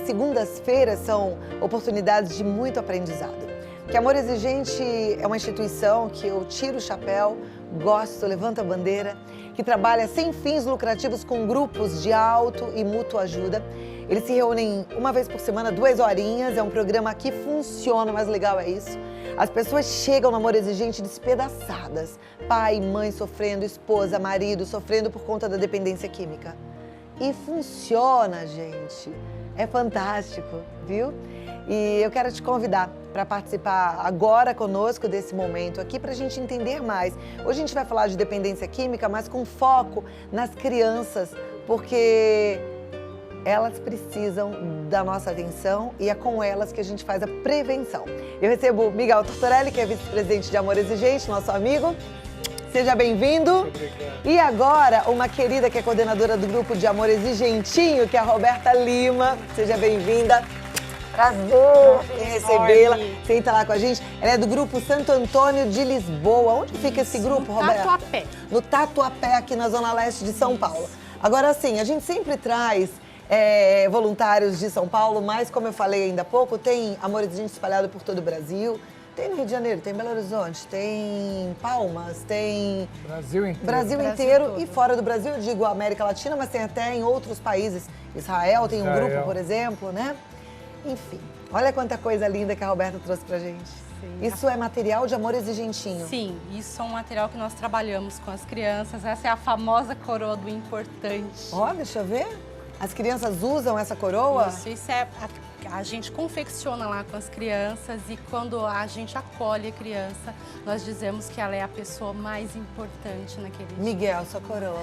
segundas-feiras são oportunidades de muito aprendizado. Porque Amor Exigente é uma instituição que eu tiro o chapéu, gosto, levanto a bandeira, que trabalha sem fins lucrativos com grupos de auto e mútua ajuda. Eles se reúnem uma vez por semana, 2 horinhas, é um programa que funciona, o mais legal é isso. As pessoas chegam no Amor Exigente despedaçadas, pai, mãe sofrendo, esposa, marido sofrendo por conta da dependência química. E funciona, gente, é fantástico, viu? E eu quero te convidar para participar agora conosco desse momento aqui para a gente entender mais. Hoje a gente vai falar de dependência química, mas com foco nas crianças, porque elas precisam da nossa atenção e é com elas que a gente faz a prevenção. Eu recebo Miguel Tortorelli, que é vice-presidente de Amor Exigente, nosso amigo. Seja bem-vindo. E agora, uma querida que é coordenadora do grupo de Amor Exigentinho, que é a Roberta Lima. Seja bem-vinda. Prazer em recebê-la. Senta lá com a gente. Ela é do grupo Santo Antônio de Lisboa. Onde fica esse grupo, Roberta? No Tatuapé. No Tatuapé, aqui na Zona Leste de São Paulo. Agora, sim, a gente sempre traz voluntários de São Paulo, mas, como eu falei ainda há pouco, tem Amor Exigente espalhado por todo o Brasil. Tem no Rio de Janeiro, tem Belo Horizonte, tem Palmas, tem Brasil inteiro e fora do Brasil, eu digo América Latina, mas tem até em outros países. Israel tem um grupo, por exemplo, né? Enfim, olha quanta coisa linda que a Roberta trouxe pra gente. Sim. Isso é material de Amor Exigentinho? Sim, isso é um material que nós trabalhamos com as crianças. Essa é a famosa coroa do importante. Ó, deixa eu ver. As crianças usam essa coroa? Isso é... A gente confecciona lá com as crianças e quando a gente acolhe a criança, nós dizemos que ela é a pessoa mais importante naquele dia. Miguel, sua coroa.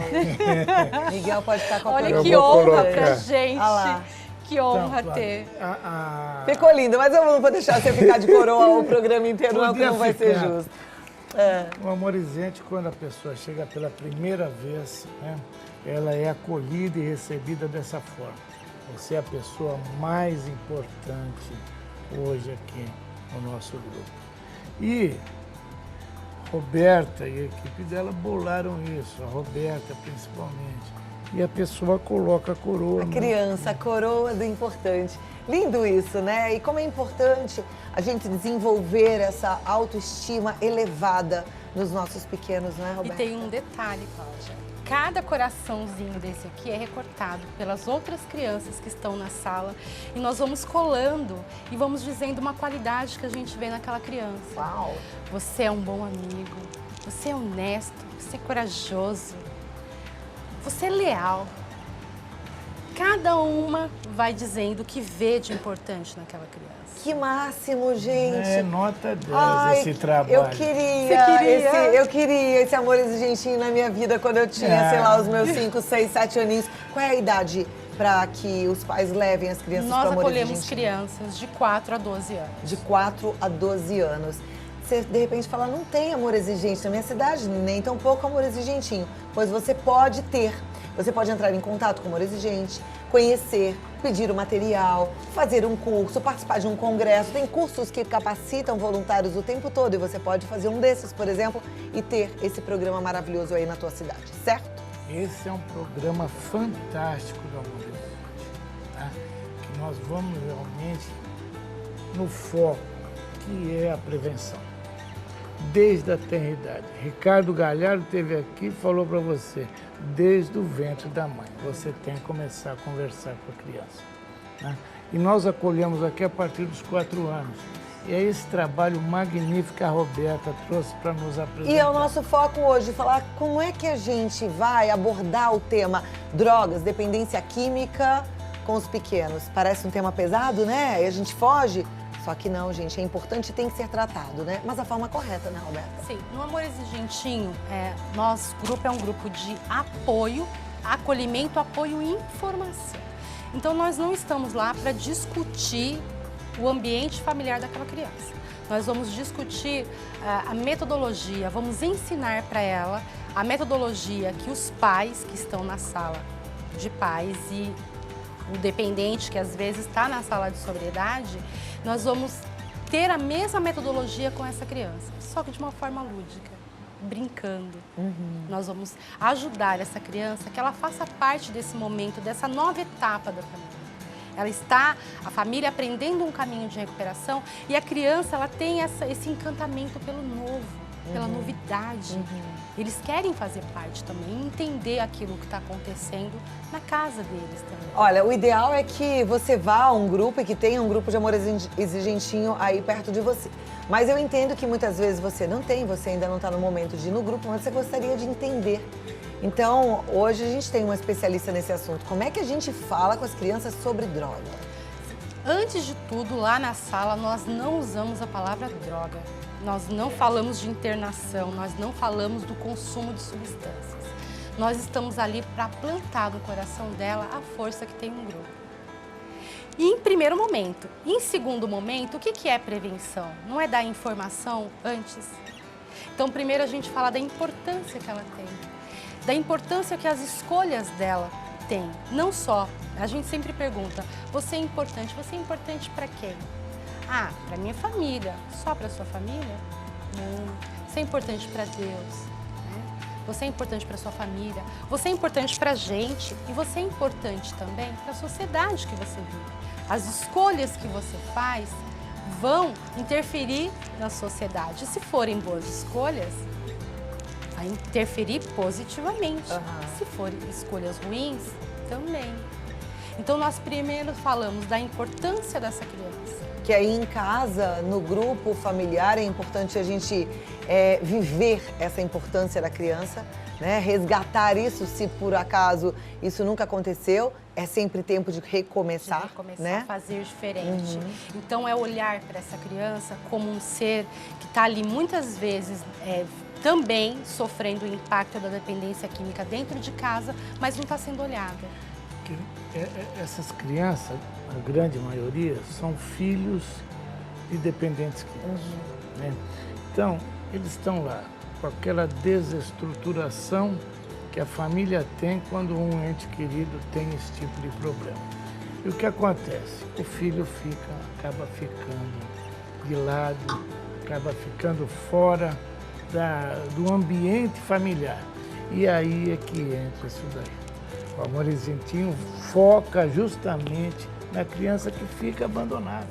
Miguel pode estar com a coroa. Olha que honra pra gente. Ah lá. Que honra ter. Ficou lindo, mas eu não vou deixar você ficar de coroa o programa inteiro, não, que não vai ser justo. O Amor Exigente, quando a pessoa chega pela primeira vez, né, ela é acolhida e recebida dessa forma. Você é a pessoa mais importante hoje aqui no nosso grupo. E Roberta e a equipe dela bolaram isso, a Roberta principalmente. E a pessoa coloca a coroa. A criança, a coroa do importante. Lindo isso, né? E como é importante a gente desenvolver essa autoestima elevada nos nossos pequenos, não é, Roberta? E tem um detalhe, Cláudia. Cada coraçãozinho desse aqui é recortado pelas outras crianças que estão na sala e nós vamos colando e vamos dizendo uma qualidade que a gente vê naquela criança. Uau! Você é um bom amigo, você é honesto, você é corajoso, você é leal. Cada uma vai dizendo o que vê de importante naquela criança. Que máximo, gente! É nota 10 esse trabalho. Eu queria esse Amor Exigentinho na minha vida quando eu tinha, sei lá, os meus 5, 6, 7 aninhos. Qual é a idade para que os pais levem as crianças para o Amor Exigentinho? Nós acolhemos crianças de 4 a 12 anos. De 4 a 12 anos. Você, de repente, fala, não tem Amor Exigente na minha cidade, nem tão pouco Amor Exigentinho. Pois você pode ter. Você pode entrar em contato com o Amor Exigente, conhecer, pedir o material, fazer um curso, participar de um congresso. Tem cursos que capacitam voluntários o tempo todo e você pode fazer um desses, por exemplo, e ter esse programa maravilhoso aí na tua cidade, certo? Esse é um programa fantástico do Amor Exigente, tá? Que nós vamos realmente no foco, que é a prevenção. Desde a tenridade. Ricardo Galhardo esteve aqui e falou para você, desde o ventre da mãe, você tem que começar a conversar com a criança. Né? E nós acolhemos aqui a partir dos 4 anos. E é esse trabalho magnífico que a Roberta trouxe para nos apresentar. E é o nosso foco hoje, falar como é que a gente vai abordar o tema drogas, dependência química com os pequenos. Parece um tema pesado, né? E a gente foge. Só que não, gente, é importante e tem que ser tratado, né? Mas a forma correta, né, Roberta? Sim, no Amor Exigentinho, nosso grupo é um grupo de apoio, acolhimento, apoio e informação. Então, nós não estamos lá para discutir o ambiente familiar daquela criança. Nós vamos discutir a metodologia, vamos ensinar para ela a metodologia que os pais que estão na sala de pais e o dependente que às vezes está na sala de sobriedade, nós vamos ter a mesma metodologia com essa criança, só que de uma forma lúdica, brincando. Nós vamos ajudar essa criança que ela faça parte desse momento, dessa nova etapa da família. Ela está, a família, aprendendo um caminho de recuperação e a criança, ela tem esse encantamento pelo novo, pela novidade. Eles querem fazer parte também, entender aquilo que está acontecendo na casa deles também. Olha, o ideal é que você vá a um grupo e que tenha um grupo de amor exigentinho aí perto de você. Mas eu entendo que muitas vezes você não tem, você ainda não está no momento de ir no grupo, mas você gostaria de entender. Então, hoje a gente tem uma especialista nesse assunto. Como é que a gente fala com as crianças sobre droga? Antes de tudo, lá na sala, nós não usamos a palavra droga. Nós não falamos de internação, nós não falamos do consumo de substâncias. Nós estamos ali para plantar no coração dela a força que tem um grupo. E em primeiro momento. Em segundo momento, o que é prevenção? Não é dar informação antes? Então, primeiro a gente fala da importância que ela tem, da importância que as escolhas dela têm. Não só, a gente sempre pergunta, você é importante para quem? Ah, para minha família. Só para sua família? Não. Você é importante para Deus, né? Você é importante para sua família. Você é importante para a gente e você é importante também para a sociedade que você vive. As escolhas que você faz vão interferir na sociedade. E se forem boas escolhas, vai interferir positivamente. Se forem escolhas ruins, também. Então, nós primeiro falamos da importância dessa criança. Que aí em casa, no grupo familiar, é importante a gente viver essa importância da criança, né? Resgatar isso, se por acaso isso nunca aconteceu, é sempre tempo de recomeçar, né? A fazer diferente. Então, é olhar para essa criança como um ser que está ali muitas vezes também sofrendo o impacto da dependência química dentro de casa, mas não está sendo olhada. Essas crianças, a grande maioria, são filhos de dependentes químicos, né? Então, eles estão lá com aquela desestruturação que a família tem quando um ente querido tem esse tipo de problema. E o que acontece? O filho acaba ficando de lado, acaba ficando fora do ambiente familiar. E aí é que entra isso daí. O amor exigentinho foca justamente na criança que fica abandonada.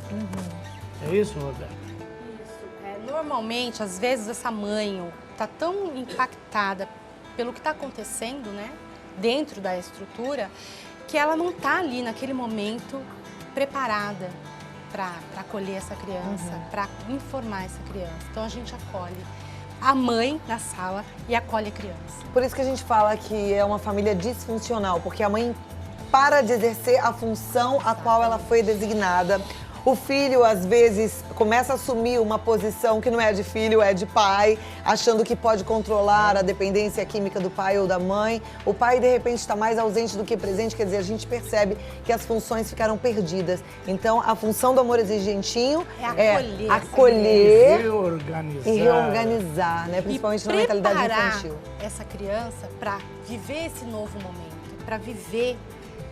É isso, Roberto? Isso. Normalmente, às vezes, essa mãe está tão impactada pelo que está acontecendo, né, dentro da estrutura, que ela não está ali naquele momento preparada para acolher essa criança, para informar essa criança. Então, a gente acolhe a mãe na sala e acolhe a criança. Por isso que a gente fala que é uma família disfuncional, porque a mãe para de exercer a função a qual ela foi designada. O filho, às vezes, começa a assumir uma posição que não é de filho, é de pai, achando que pode controlar a dependência química do pai ou da mãe. O pai, de repente, está mais ausente do que presente, quer dizer, a gente percebe que as funções ficaram perdidas. Então, a função do amor exigentinho é acolher e reorganizar, né? Principalmente na mentalidade infantil. Essa criança para viver esse novo momento, para viver,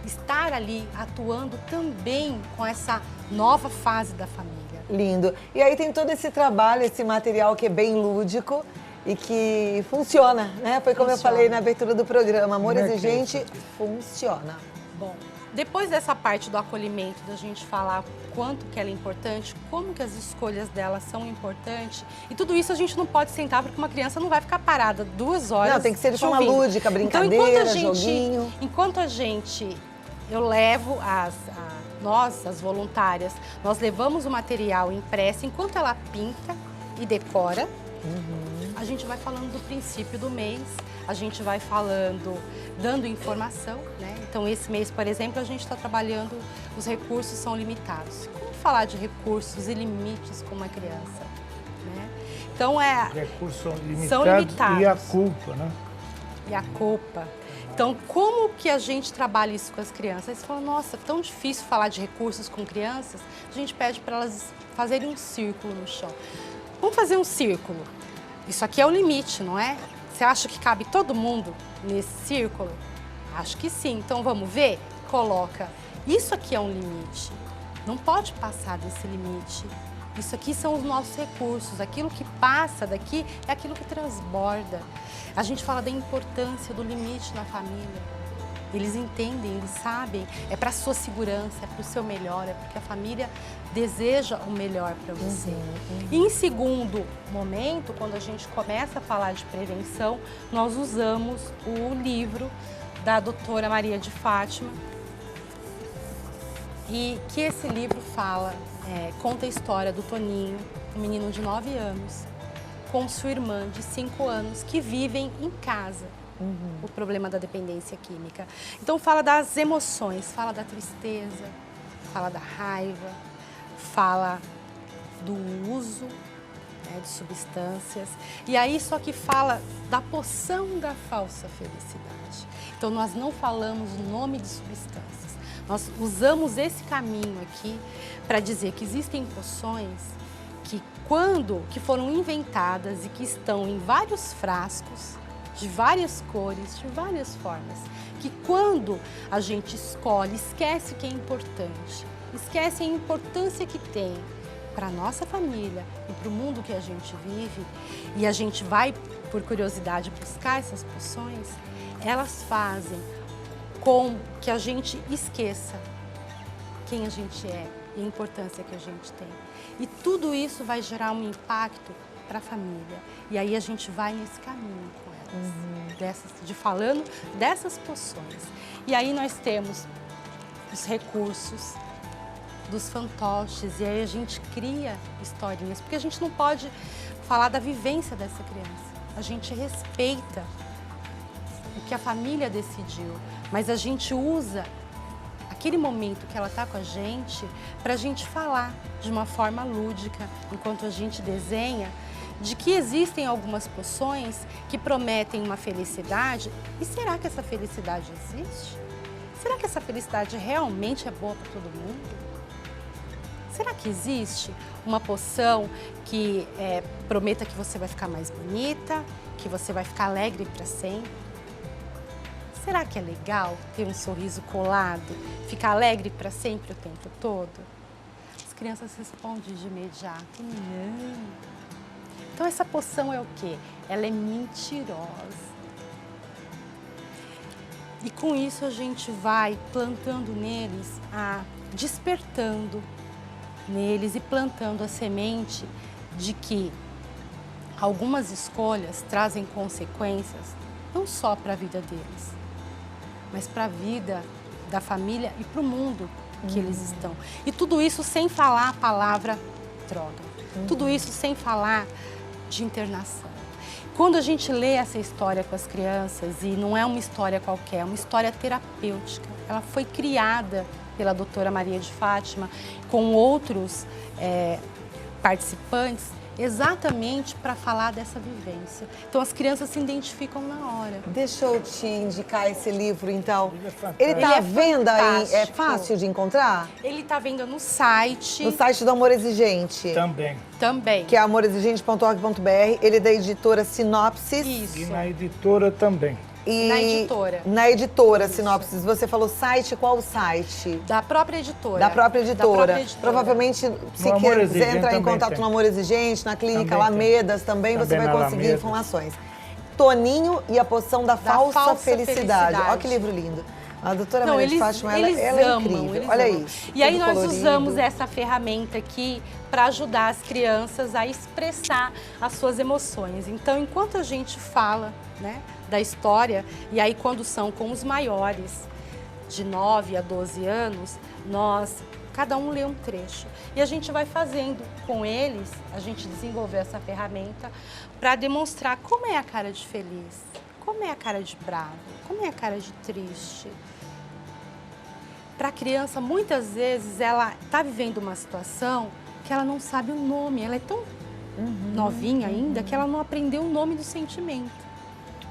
estar ali atuando também com essa nova fase da família. Lindo. E aí tem todo esse trabalho, esse material que é bem lúdico e que funciona, né? Foi como eu falei na abertura do programa, amor exigente funciona. Bom, depois dessa parte do acolhimento, da gente falar quanto que ela é importante, como que as escolhas dela são importantes, e tudo isso a gente não pode sentar porque uma criança não vai ficar parada 2 horas. Não, tem que ser de forma lúdica, brincadeira, joguinho. Enquanto a gente, eu levo nós, as voluntárias, nós levamos o material impresso, enquanto ela pinta e decora, a gente vai falando do princípio do mês, a gente vai falando, dando informação, né? Então, esse mês, por exemplo, a gente está trabalhando, os recursos são limitados. Como falar de recursos e limites com uma criança, né? Então, recursos são limitados. E a culpa, né? E a culpa. Então, como que a gente trabalha isso com as crianças? Aí você fala, nossa, tão difícil falar de recursos com crianças. A gente pede para elas fazerem um círculo no chão. Vamos fazer um círculo. Isso aqui é o limite, não é? Você acha que cabe todo mundo nesse círculo? Acho que sim. Então, vamos ver? Coloca. Isso aqui é um limite. Não pode passar desse limite. Isso aqui são os nossos recursos. Aquilo que passa daqui é aquilo que transborda. A gente fala da importância do limite na família. Eles entendem, eles sabem, é para a sua segurança, é para o seu melhor, é porque a família deseja o melhor para você. E em segundo momento, quando a gente começa a falar de prevenção, nós usamos o livro da doutora Maria de Fátima, e que esse livro fala, conta a história do Toninho, um menino de 9 anos, com sua irmã de 5 anos, que vivem em casa. O problema da dependência química. Então fala das emoções, fala da tristeza, fala da raiva, fala do uso, de substâncias. E aí só que fala da poção da falsa felicidade. Então nós não falamos o nome de substâncias. Nós usamos esse caminho aqui para dizer que existem poções que foram inventadas e que estão em vários frascos, de várias cores, de várias formas, que quando a gente escolhe, esquece que é importante, esquece a importância que tem para a nossa família e para o mundo que a gente vive, e a gente vai, por curiosidade, buscar essas poções, elas fazem com que a gente esqueça quem a gente é e a importância que a gente tem. E tudo isso vai gerar um impacto para a família. E aí a gente vai nesse caminho com elas, falando dessas poções. E aí nós temos os recursos dos fantoches, e aí a gente cria historinhas, porque a gente não pode falar da vivência dessa criança. A gente respeita o que a família decidiu, mas a gente usa aquele momento que ela está com a gente para a gente falar de uma forma lúdica, enquanto a gente desenha, de que existem algumas poções que prometem uma felicidade. E será que essa felicidade existe? Será que essa felicidade realmente é boa para todo mundo? Será que existe uma poção que prometa que você vai ficar mais bonita, que você vai ficar alegre para sempre? Será que é legal ter um sorriso colado, ficar alegre para sempre o tempo todo? As crianças respondem de imediato, não. Então essa poção é o quê? Ela é mentirosa. E com isso a gente vai plantando neles, despertando neles e plantando a semente de que algumas escolhas trazem consequências não só para a vida deles, mas para a vida da família e para o mundo que eles estão. E tudo isso sem falar a palavra droga. Tudo isso sem falar de internação. Quando a gente lê essa história com as crianças, e não é uma história qualquer, é uma história terapêutica, ela foi criada pela doutora Maria de Fátima com outros participantes, exatamente para falar dessa vivência. Então as crianças se identificam na hora. Deixa eu te indicar esse livro, então. Ele Ele está à é venda aí? É fantástico. fácil de encontrar? Ele está vendo no site. No site do Amor Exigente. Também. Que é amorexigente.org.br. Ele é da editora Sinopsis. Isso. E na editora também. E Na editora. Na editora Sinopsis. Você falou site, qual o site? Da própria editora. Da própria editora. Da própria editora. Provavelmente, se Amor quiser Exigente entrar em também contato tem. no Amor Exigente, na Clínica Também tem. Alamedas também, você Também vai na conseguir Alamedas. informações. Toninho e a Poção da Falsa Felicidade. Felicidade. Olha que livro lindo. A doutora Não, Maria de eles, Fátima, ela eles é amam, incrível. eles Olha amam. isso. E aí tudo nós colorido. usamos essa ferramenta aqui para ajudar as crianças a expressar as suas emoções. Então, enquanto a gente fala, né, da história, e aí quando são com os maiores, de 9 a 12 anos, cada um lê um trecho. E a gente vai fazendo com eles, a gente desenvolveu essa ferramenta para demonstrar como é a cara de feliz, como é a cara de bravo, como é a cara de triste. Para a criança, muitas vezes, ela está vivendo uma situação que ela não sabe o nome, ela é tão novinha ainda que ela não aprendeu o nome do sentimento.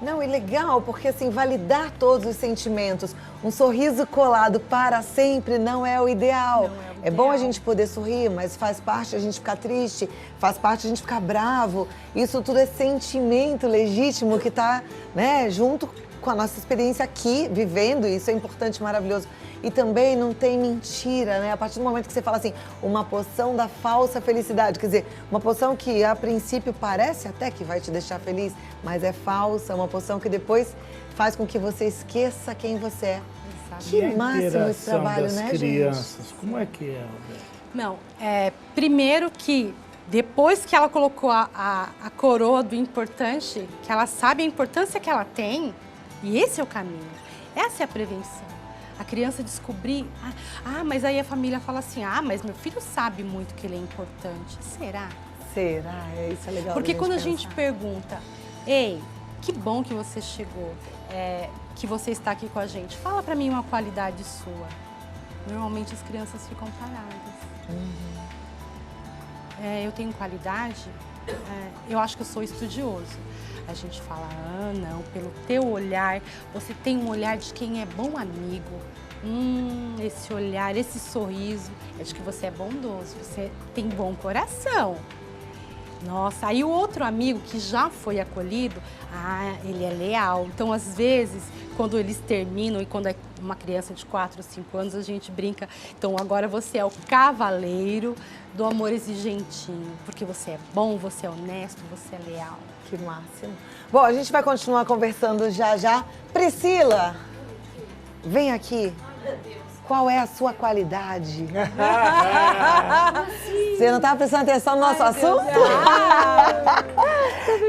Não, e legal, porque assim, validar todos os sentimentos. Um sorriso colado para sempre não é o ideal. Não é o É bom a ideal. gente poder sorrir, mas faz parte a gente ficar triste, faz parte a gente ficar bravo. Isso tudo é sentimento legítimo que está, né, junto com a nossa experiência aqui, vivendo. Isso é importante, maravilhoso. E também não tem mentira, né? A partir do momento que você fala assim, uma poção da falsa felicidade, quer dizer, uma poção que a princípio parece até que vai te deixar feliz, mas é falsa, uma poção que depois faz com que você esqueça quem você é. Exato. Que máximo esse trabalho, das né, crianças, gente? como é que é, Roberto? Não, primeiro que depois que ela colocou a coroa do importante, que ela sabe a importância que ela tem, e esse é o caminho, essa é a prevenção. A criança descobrir, mas aí a família fala assim, mas meu filho sabe muito que ele é importante. Será? Será? Isso é legal. Porque quando a gente pensar. pergunta, ei, que bom que você chegou, que você está aqui com a gente, fala pra mim uma qualidade sua. Normalmente as crianças ficam paradas. Eu tenho qualidade? Eu acho que eu sou estudioso. A gente fala, não, pelo teu olhar, você tem um olhar de quem é bom amigo. Esse olhar, esse sorriso, é de que você é bondoso, você tem bom coração. Nossa, aí o outro amigo que já foi acolhido, ele é leal. Então, às vezes, quando eles terminam e quando é uma criança de 4 ou 5 anos, a gente brinca. Então, agora você é o cavaleiro do amor exigentinho, porque você é bom, você é honesto, você é leal. Que máximo. Bom, a gente vai continuar conversando já. Priscila, vem aqui. Qual é a sua qualidade? Você não estava prestando atenção no nosso assunto?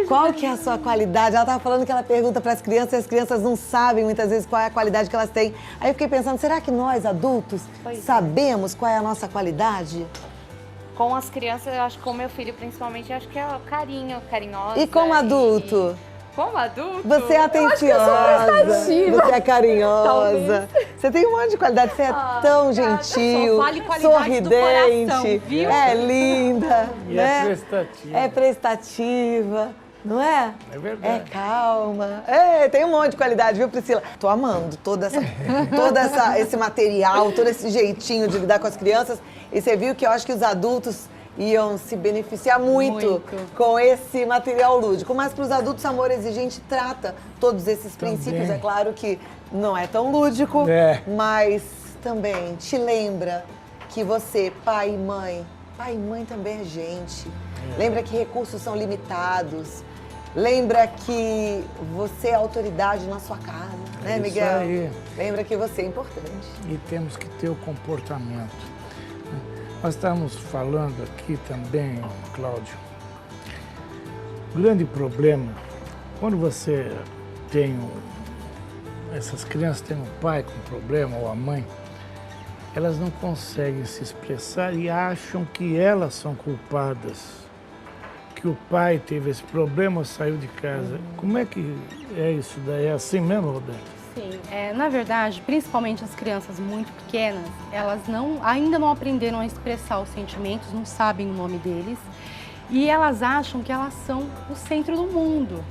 Qual que é a sua qualidade? Ela estava falando que ela pergunta para as crianças e as crianças não sabem muitas vezes qual é a qualidade que elas têm. Aí eu fiquei pensando, será que nós, adultos, sabemos qual é a nossa qualidade? Com as crianças, eu acho que com meu filho principalmente, eu acho que é o carinho, carinhosa. E como adulto? Como adulto? Você é atenciosa, você é carinhosa, você tem um monte de qualidade, você é tão gentil, só fale qualidade sorridente, do coração, viu? é linda, E né? é prestativa. É prestativa, não é? É verdade. É calma. Tem um monte de qualidade, viu, Priscila? Tô amando esse material, todo esse jeitinho de lidar com as crianças. E você viu que eu acho que os adultos iam se beneficiar muito com esse material lúdico. Mas para os adultos, Amor Exigente trata todos esses princípios. É claro que não é tão lúdico, mas também te lembra que você, pai e mãe também é gente. Lembra que recursos são limitados. Lembra que você é autoridade na sua casa, né, Miguel? Isso aí. Lembra que você é importante. E temos que ter o comportamento. Nós estamos falando aqui também, Cláudio, o grande problema, quando você tem essas crianças têm um pai com problema ou a mãe, elas não conseguem se expressar e acham que elas são culpadas, que o pai teve esse problema ou saiu de casa. Como é que é isso daí? É assim mesmo, Roberto? Sim, na verdade, principalmente as crianças muito pequenas, elas ainda não aprenderam a expressar os sentimentos, não sabem o nome deles e elas acham que elas são o centro do mundo,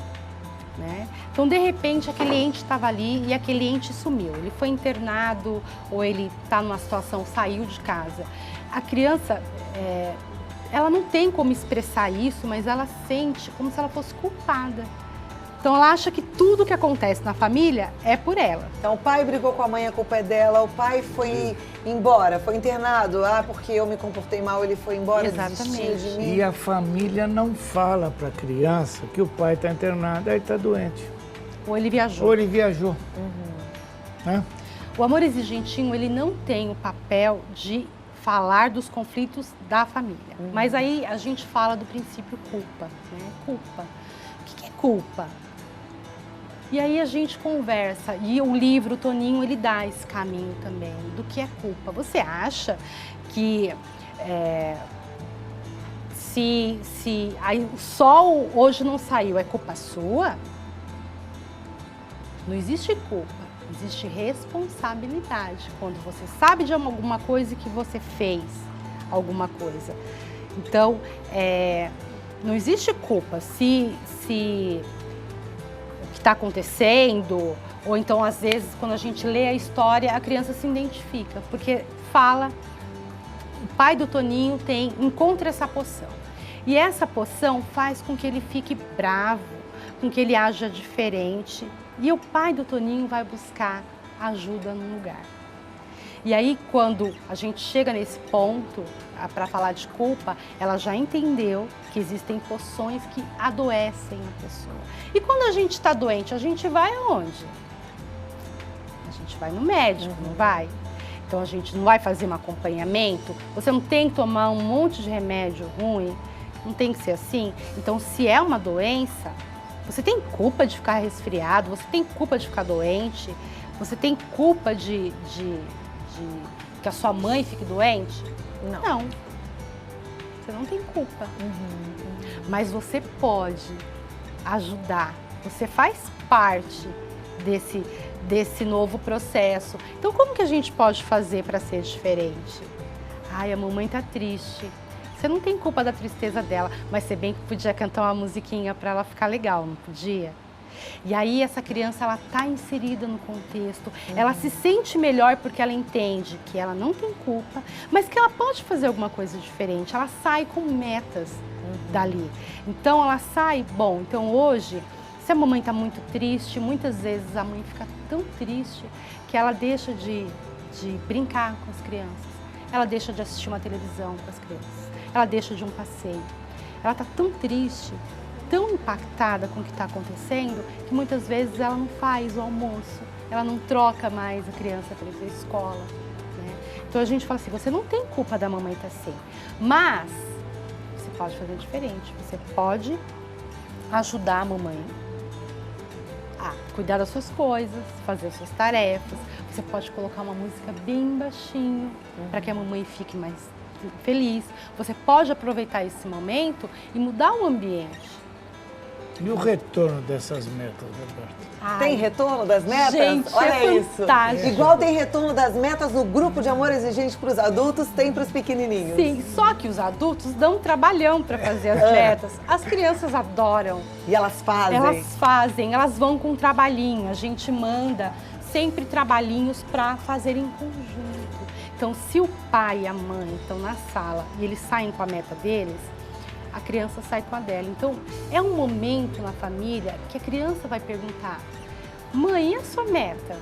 né? Então, de repente, aquele ente estava ali e aquele ente sumiu. Ele foi internado ou ele está numa situação, saiu de casa. A criança, ela não tem como expressar isso, mas ela sente como se ela fosse culpada. Então, ela acha que tudo que acontece na família é por ela. Então, o pai brigou com a mãe, a culpa é dela. O pai foi embora, foi internado. Porque eu me comportei mal, ele foi embora, desistiu de mim. E a família não fala para a criança que o pai está internado, aí está doente. Ou ele viajou. Ou ele viajou. Né? O amor exigentinho, ele não tem o papel de falar dos conflitos da família. Mas aí a gente fala do princípio culpa, né? Culpa. O que é culpa? E aí a gente conversa, e o livro, o Toninho, ele dá esse caminho também, do que é culpa. Você acha que se o sol hoje não saiu, é culpa sua? Não existe culpa, existe responsabilidade. Quando você sabe de alguma coisa que você fez alguma coisa. Então, não existe culpa se o que está acontecendo, ou então, às vezes, quando a gente lê a história, a criança se identifica, porque fala, o pai do Toninho encontra essa poção. E essa poção faz com que ele fique bravo, com que ele haja diferente. E o pai do Toninho vai buscar ajuda no lugar. E aí, quando a gente chega nesse ponto, para falar de culpa, ela já entendeu que existem poções que adoecem a pessoa. E quando a gente está doente, a gente vai aonde? gente vai no médico, não vai? Então a gente não vai fazer um acompanhamento, você não tem que tomar um monte de remédio ruim, não tem que ser assim. Então se é uma doença, você tem culpa de ficar resfriado, você tem culpa de ficar doente, você tem culpa de que a sua mãe fique doente? Não. Você não tem culpa. Mas você pode ajudar, você faz parte desse novo processo. Então como que a gente pode fazer para ser diferente? Ai, a mamãe tá triste. Você não tem culpa da tristeza dela, mas você bem que podia cantar uma musiquinha para ela ficar legal, não podia? E aí essa criança, ela tá inserida no contexto, ela se sente melhor porque ela entende que ela não tem culpa, mas que ela pode fazer alguma coisa diferente, ela sai com metas dali. Então ela sai, bom, então hoje, se a mamãe tá muito triste, muitas vezes a mãe fica tão triste que ela deixa de brincar com as crianças, ela deixa de assistir uma televisão com as crianças, ela deixa de um passeio. Ela tá tão triste, tão impactada com o que está acontecendo, que muitas vezes ela não faz o almoço, ela não troca mais a criança para ir para a escola, né? Então a gente fala assim, você não tem culpa da mamãe estar assim, mas você pode fazer diferente, você pode ajudar a mamãe a cuidar das suas coisas, fazer as suas tarefas, você pode colocar uma música bem baixinho para que a mamãe fique mais feliz, você pode aproveitar esse momento e mudar o ambiente. E o retorno dessas metas, Roberta? Tem retorno das metas? Gente, Olha isso. fantástico. Igual tem retorno das metas no grupo de amor exigente para os adultos, tem para os pequenininhos. Sim, só que os adultos dão um trabalhão para fazer as metas. As crianças adoram. E elas fazem. Elas fazem, elas vão com um trabalhinho. A gente manda sempre trabalhinhos para fazer em conjunto. Então, se o pai e a mãe estão na sala e eles saem com a meta deles, a criança sai com a dela. Então, é um momento na família que a criança vai perguntar, mãe, e a sua meta?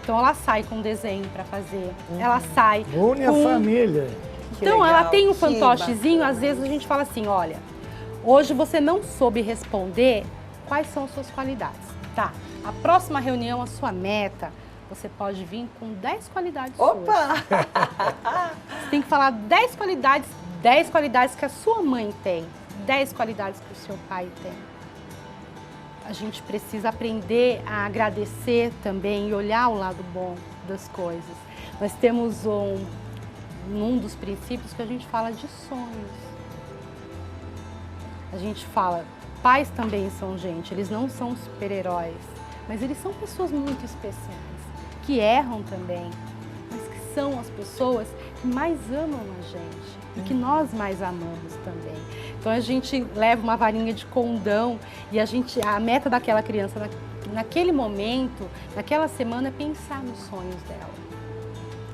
Então, ela sai com um desenho para fazer, ela sai Une a família. Então, legal, ela tem um que fantochezinho, bacana. às vezes a gente fala assim, olha, hoje você não soube responder quais são as suas qualidades. Tá, a próxima reunião, a sua meta, você pode vir com 10 qualidades suas. Opa! Você tem que falar 10 qualidades que a sua mãe tem, 10 qualidades que o seu pai tem. A gente precisa aprender a agradecer também e olhar o lado bom das coisas. Nós temos um dos princípios que a gente fala de sonhos. A gente fala, pais também são gente, eles não são super-heróis, mas eles são pessoas muito especiais, que erram também, mas que são as pessoas que mais amam a gente e que nós mais amamos também. Então a gente leva uma varinha de condão e a meta daquela criança naquele momento, naquela semana, é pensar nos sonhos dela.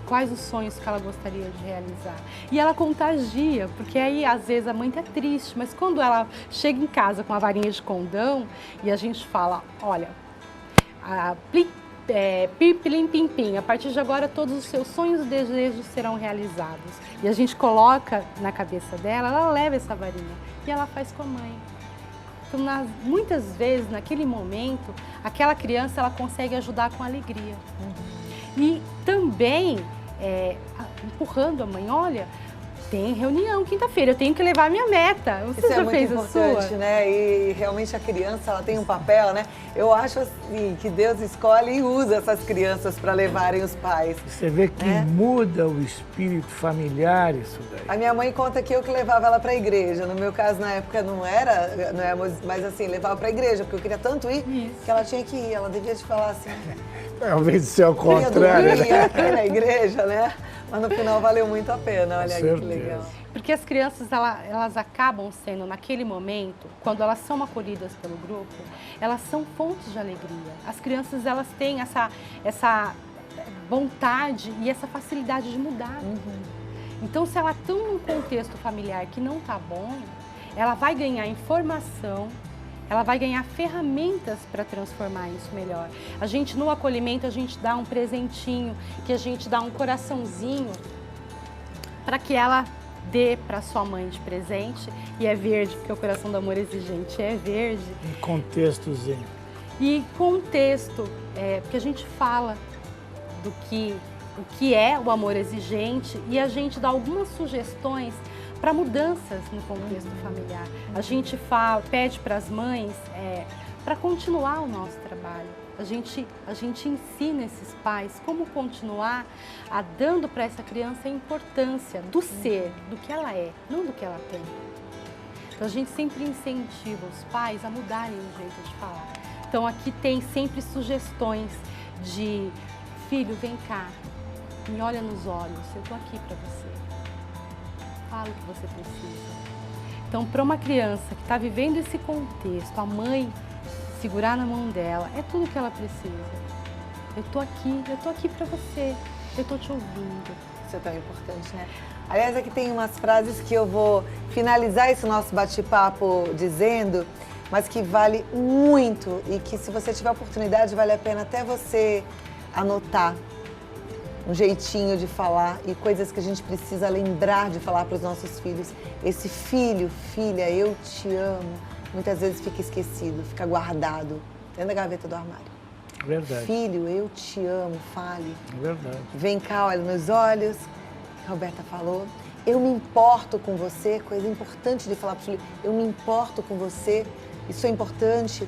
Quais os sonhos que ela gostaria de realizar. E ela contagia, porque aí às vezes a mãe tá triste, mas quando ela chega em casa com a varinha de condão e a gente fala, olha, pipilim pim pim, a partir de agora todos os seus sonhos e desejos serão realizados. E a gente coloca na cabeça dela, ela leva essa varinha e ela faz com a mãe. Então, muitas vezes, naquele momento, aquela criança ela consegue ajudar com alegria. E também empurrando a mãe, olha, tem reunião quinta-feira, eu tenho que levar a minha meta. Você Isso já é muito fez importante, a sua? né? E realmente a criança, ela tem um papel, né? Eu acho assim, que Deus escolhe e usa essas crianças para levarem os pais. Você vê que muda o espírito familiar isso daí. A minha mãe conta que eu que levava ela para a igreja. No meu caso, na época, não era, mas assim, levava para a igreja, porque eu queria tanto ir que ela tinha que ir. Ela devia te falar assim... Talvez ser ao Queria contrário, dormir né? aqui na igreja, né? Mas no final valeu muito a pena, olha aí que certeza. legal. Porque as crianças, elas acabam sendo, naquele momento, quando elas são acolhidas pelo grupo, elas são fontes de alegria. As crianças, elas têm essa vontade e essa facilidade de mudar. Então, se ela está num contexto familiar que não está bom, ela vai ganhar informação, ela vai ganhar ferramentas para transformar isso melhor. A gente, no acolhimento, a gente dá um presentinho, que a gente dá um coraçãozinho para que ela dê para sua mãe de presente. E é verde, porque o coração do amor exigente é verde. Um contextozinho. E contexto, porque a gente fala o que é o amor exigente e a gente dá algumas sugestões para mudanças no contexto familiar. A gente pede para as mães para continuar o nosso trabalho. A gente ensina esses pais como continuar dando para essa criança a importância do ser, do que ela é, não do que ela tem. Então a gente sempre incentiva os pais a mudarem o jeito de falar. Então aqui tem sempre sugestões de: filho, vem cá, me olha nos olhos, eu estou aqui para você. Fala o que você precisa. Então, para uma criança que está vivendo esse contexto, a mãe segurar na mão dela, é tudo que ela precisa. Eu estou aqui para você, eu estou te ouvindo. Isso é tão importante, né? Aliás, aqui tem umas frases que eu vou finalizar esse nosso bate-papo dizendo, mas que vale muito e que, se você tiver oportunidade, vale a pena até você anotar um jeitinho de falar e coisas que a gente precisa lembrar de falar para os nossos filhos. Esse filho, filha, eu te amo, muitas vezes fica esquecido, fica guardado dentro da gaveta do armário. Verdade. Filho, eu te amo, fale. Verdade. Vem cá, olha nos olhos, que a Roberta falou. Eu me importo com você, coisa importante de falar para o filho. Eu me importo com você, isso é importante.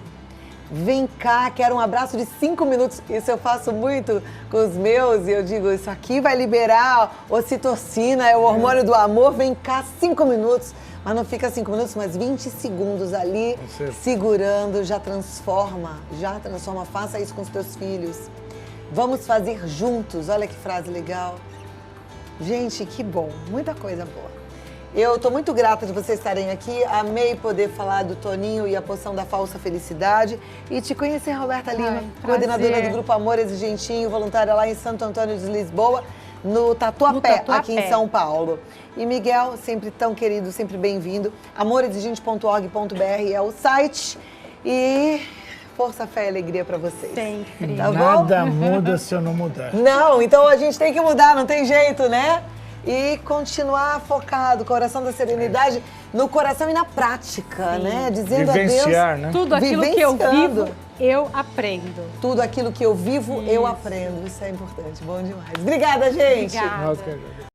Vem cá, quero um abraço de 5 minutos. Isso eu faço muito com os meus e eu digo, isso aqui vai liberar ocitocina, é o hormônio do amor. Vem cá, 5 minutos. Mas não fica 5 minutos, mas 20 segundos ali, segurando, já transforma. Faça isso com os teus filhos. Vamos fazer juntos, olha que frase legal. Gente, que bom, muita coisa boa. Eu estou muito grata de vocês estarem aqui, amei poder falar do Toninho e a poção da falsa felicidade e te conhecer, Roberta Lima, coordenadora do Grupo Amor Exigentinho, voluntária lá em Santo Antônio de Lisboa, no Tatuapé, aqui em São Paulo. E Miguel, sempre tão querido, sempre bem-vindo, amorexigente.org.br é o site e força, fé e alegria para vocês. Sempre. Tá bom? Nada muda se eu não mudar. Não, então a gente tem que mudar, não tem jeito, né? E continuar focado, coração da serenidade, no coração e na prática, né? Dizendo Vivenciar, a Deus, né? Tudo aquilo que eu vivo, eu aprendo. Tudo aquilo que eu vivo, eu aprendo. Isso é importante, bom demais. Obrigada, gente. Obrigada. Nós que agradecemos.